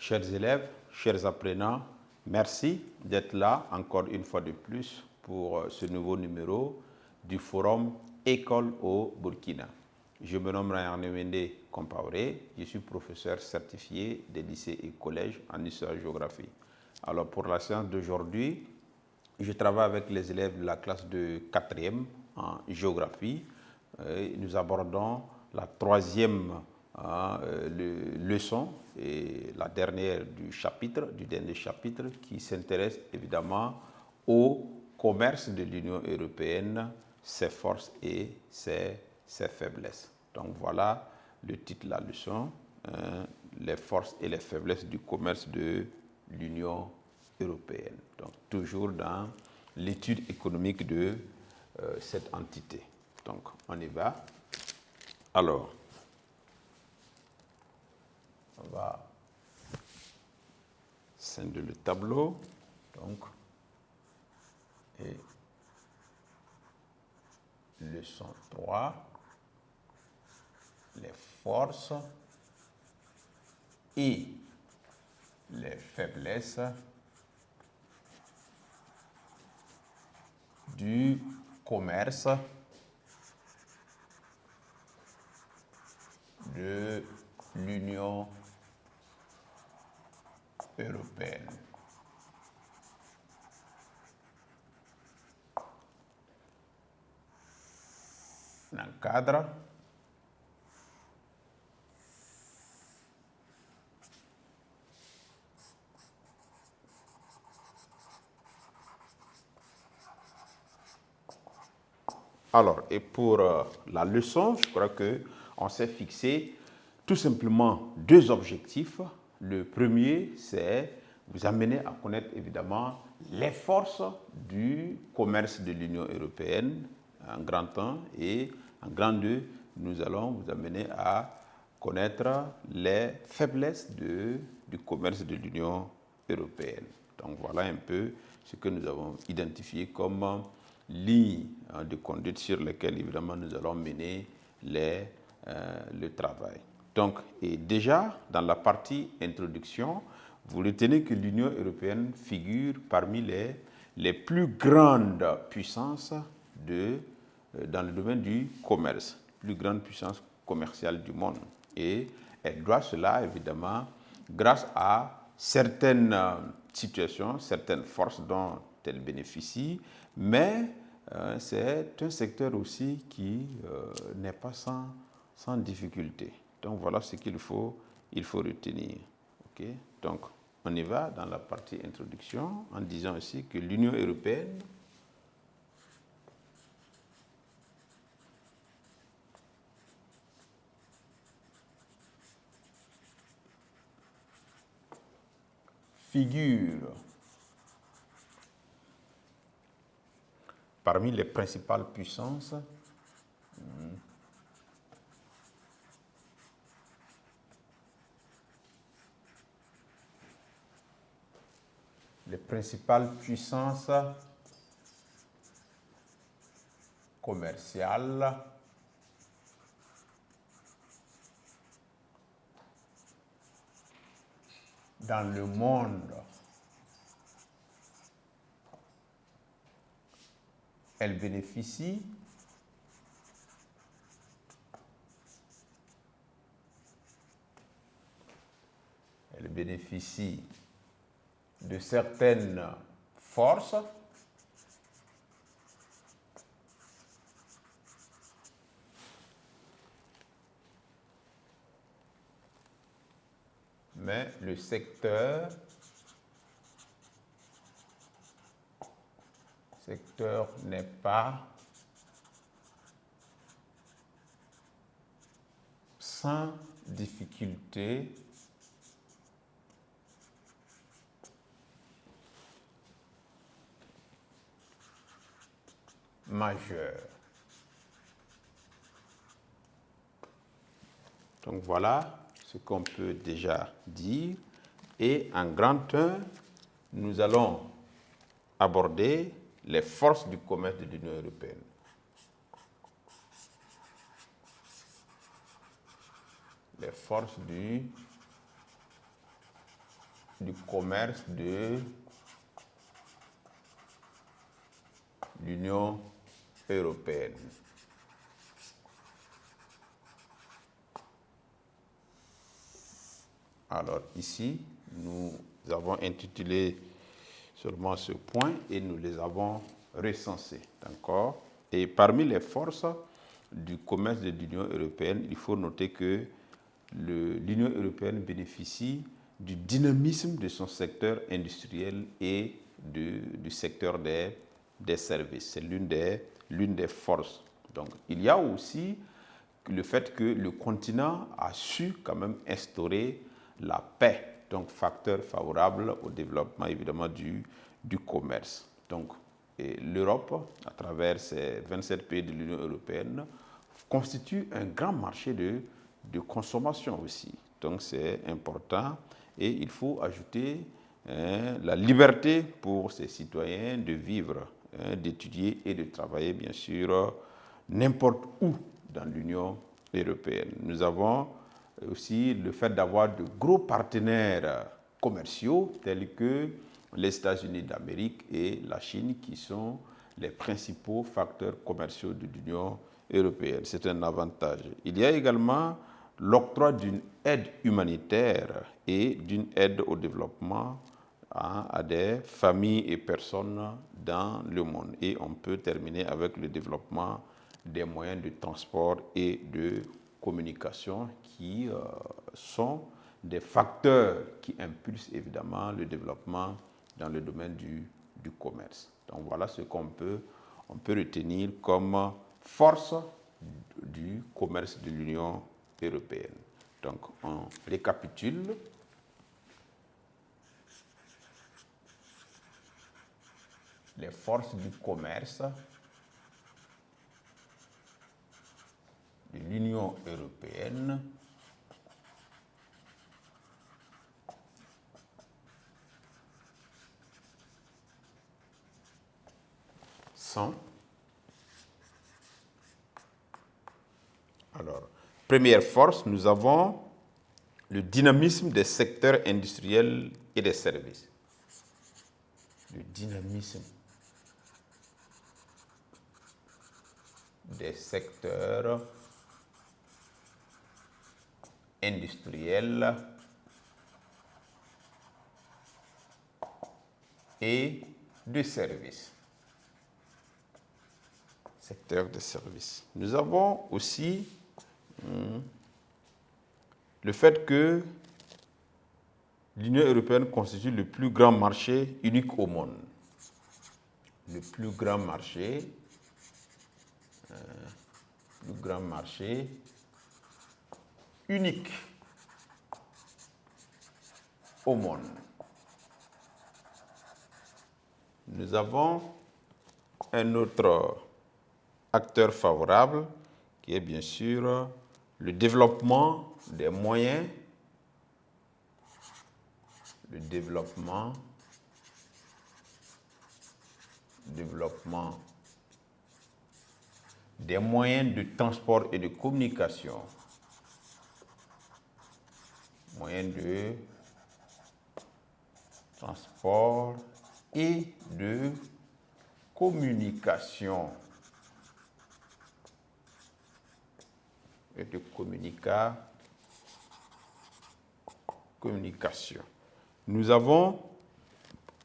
Chers élèves, chers apprenants, merci d'être là encore une fois de plus pour ce nouveau numéro du forum École au Burkina. Je me nomme Ryan Wende Compaoré, je suis professeur certifié des lycées et collèges en histoire et géographie. Alors pour la séance d'aujourd'hui, je travaille avec les élèves de la classe de 4e en géographie. Nous abordons la troisième leçon et la dernière du dernier chapitre qui s'intéresse évidemment au commerce de l'Union européenne, ses forces et ses faiblesses. Donc voilà le titre de la leçon, les forces et les faiblesses du commerce de l'Union européenne. Donc toujours dans l'étude économique de cette entité. Donc on y va. Alors, on va scinder le tableau. Donc, et leçon 3, les forces et les faiblesses du commerce de l'Union européenne. On encadre. Alors, et pour la leçon, je crois qu'on s'est fixé tout simplement deux objectifs. Le premier, c'est vous amener à connaître évidemment les forces du commerce de l'Union européenne, en grand 1, et en grand 2, nous allons vous amener à connaître les faiblesses du commerce de l'Union européenne. Donc voilà un peu ce que nous avons identifié comme lignes de conduite sur lesquelles évidemment nous allons mener le travail. Donc, et déjà dans la partie introduction, vous retenez que l'Union européenne figure parmi les plus grandes puissances dans le domaine du commerce, plus grande puissance commerciale du monde. Et elle doit cela évidemment grâce à certaines situations, certaines forces dont elle bénéficie, mais c'est un secteur aussi qui n'est pas sans difficulté. Donc voilà ce qu'il faut retenir. Okay? Donc on y va dans la partie introduction en disant aussi que l'Union européenne figure parmi les principales puissances commerciales dans le monde. Elle bénéficie de certaines forces mais le secteur n'est pas sans difficulté majeure. Donc voilà ce qu'on peut déjà dire. Et en grand 1, nous allons aborder les forces du commerce de l'Union européenne. Les forces du du commerce de l'Union européenne. Alors ici, nous avons intitulé seulement ce point et nous les avons recensés. D'accord? Et parmi les forces du commerce de l'Union européenne, il faut noter que l'Union européenne bénéficie du dynamisme de son secteur industriel et du secteur des services. C'est l'une des forces. Donc, il y a aussi le fait que le continent a su quand même instaurer la paix, donc facteur favorable au développement évidemment du commerce. Donc, l'Europe, à travers ses 27 pays de l'Union européenne, constitue un grand marché de consommation aussi. Donc, c'est important et il faut ajouter la liberté pour ses citoyens de vivre, d'étudier et de travailler, bien sûr, n'importe où dans l'Union européenne. Nous avons aussi le fait d'avoir de gros partenaires commerciaux tels que les États-Unis d'Amérique et la Chine qui sont les principaux facteurs commerciaux de l'Union européenne. C'est un avantage. Il y a également l'octroi d'une aide humanitaire et d'une aide au développement à des familles et personnes dans le monde. Et on peut terminer avec le développement des moyens de transport et de communication qui sont des facteurs qui impulsent évidemment le développement dans le domaine du commerce. Donc voilà ce qu'on peut retenir comme force du commerce de l'Union européenne. Donc on récapitule. Les forces du commerce de l'Union européenne sont, alors, première force, nous avons le dynamisme des secteurs industriels et des services. Le dynamisme des secteurs industriels et de services. Secteur de services. Nous avons aussi le fait que l'Union européenne constitue le plus grand marché unique au monde. Le plus grand marché unique au monde. Nous avons un autre acteur favorable qui est bien sûr le développement des moyens, des moyens de transport et de communication. Moyens de transport et de communication. Communication. Nous avons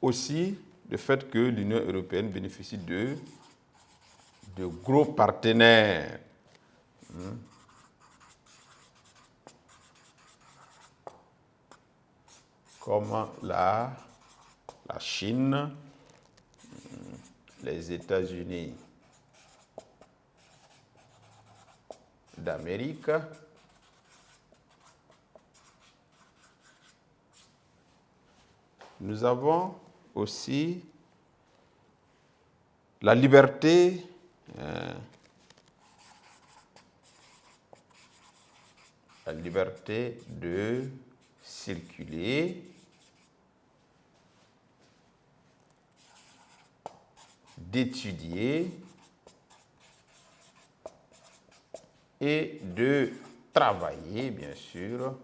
aussi le fait que l'Union européenne bénéficie de gros partenaires. Comme la Chine, les États-Unis d'Amérique, nous avons aussi la liberté de circuler, d'étudier et de travailler, bien sûr,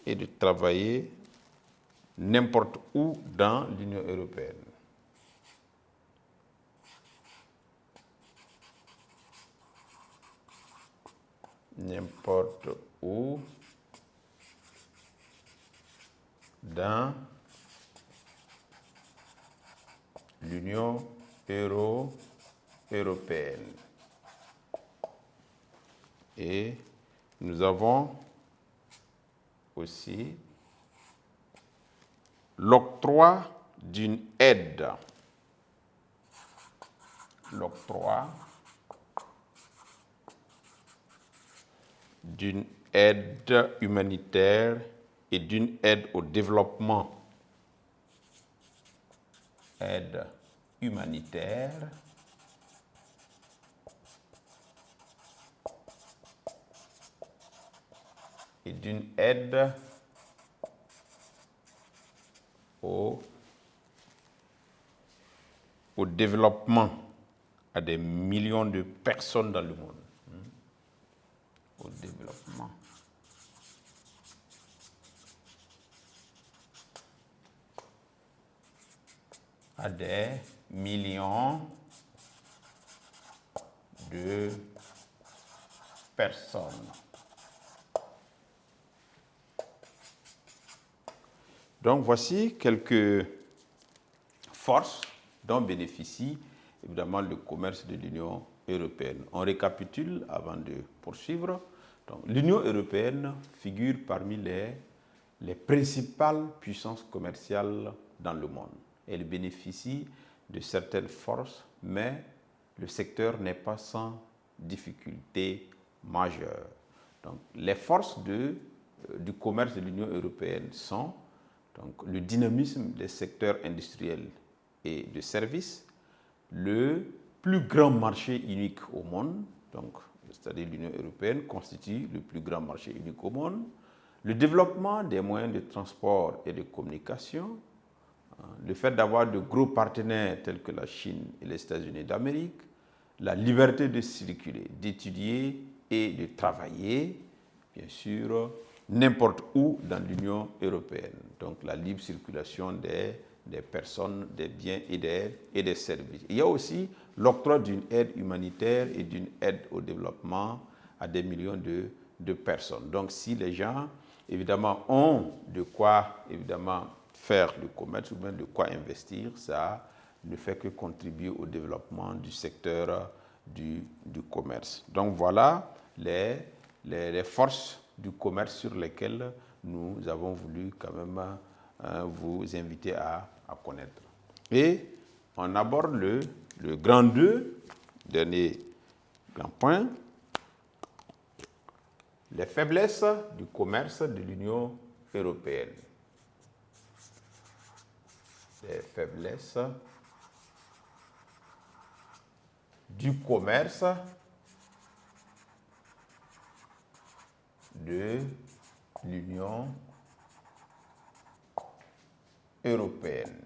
et de travailler n'importe où dans l'Union européenne. N'importe où dans l'Union européenne. Et nous avons aussi l'octroi d'une aide. L'octroi d'une aide humanitaire et d'une aide au développement. Aide humanitaire et d'une aide au développement à des millions de personnes dans le monde. Au développement. À des millions de personnes. Donc voici quelques forces dont bénéficie évidemment le commerce de l'Union européenne. On récapitule avant de poursuivre. L'Union européenne figure parmi les principales puissances commerciales dans le monde. Elle bénéficie de certaines forces, mais le secteur n'est pas sans difficulté majeure. Donc, les forces du commerce de l'Union européenne sont le dynamisme des secteurs industriels et de services, le plus grand marché unique au monde, c'est-à-dire l'Union européenne constitue le plus grand marché unique au monde, le développement des moyens de transport et de communication, le fait d'avoir de gros partenaires tels que la Chine et les États-Unis d'Amérique, la liberté de circuler, d'étudier et de travailler, bien sûr, n'importe où dans l'Union européenne. Donc la libre circulation des personnes, des biens et des services. Il y a aussi l'octroi d'une aide humanitaire et d'une aide au développement à des millions de personnes. Donc si les gens, évidemment, ont de quoi, évidemment, faire le commerce ou bien de quoi investir, ça ne fait que contribuer au développement du secteur du commerce. Donc voilà les forces du commerce sur lesquelles nous avons voulu quand même vous inviter à connaître. Et on aborde le grand 2, dernier grand point, les faiblesses du commerce de l'Union européenne. Les faiblesses du commerce de l'Union européenne.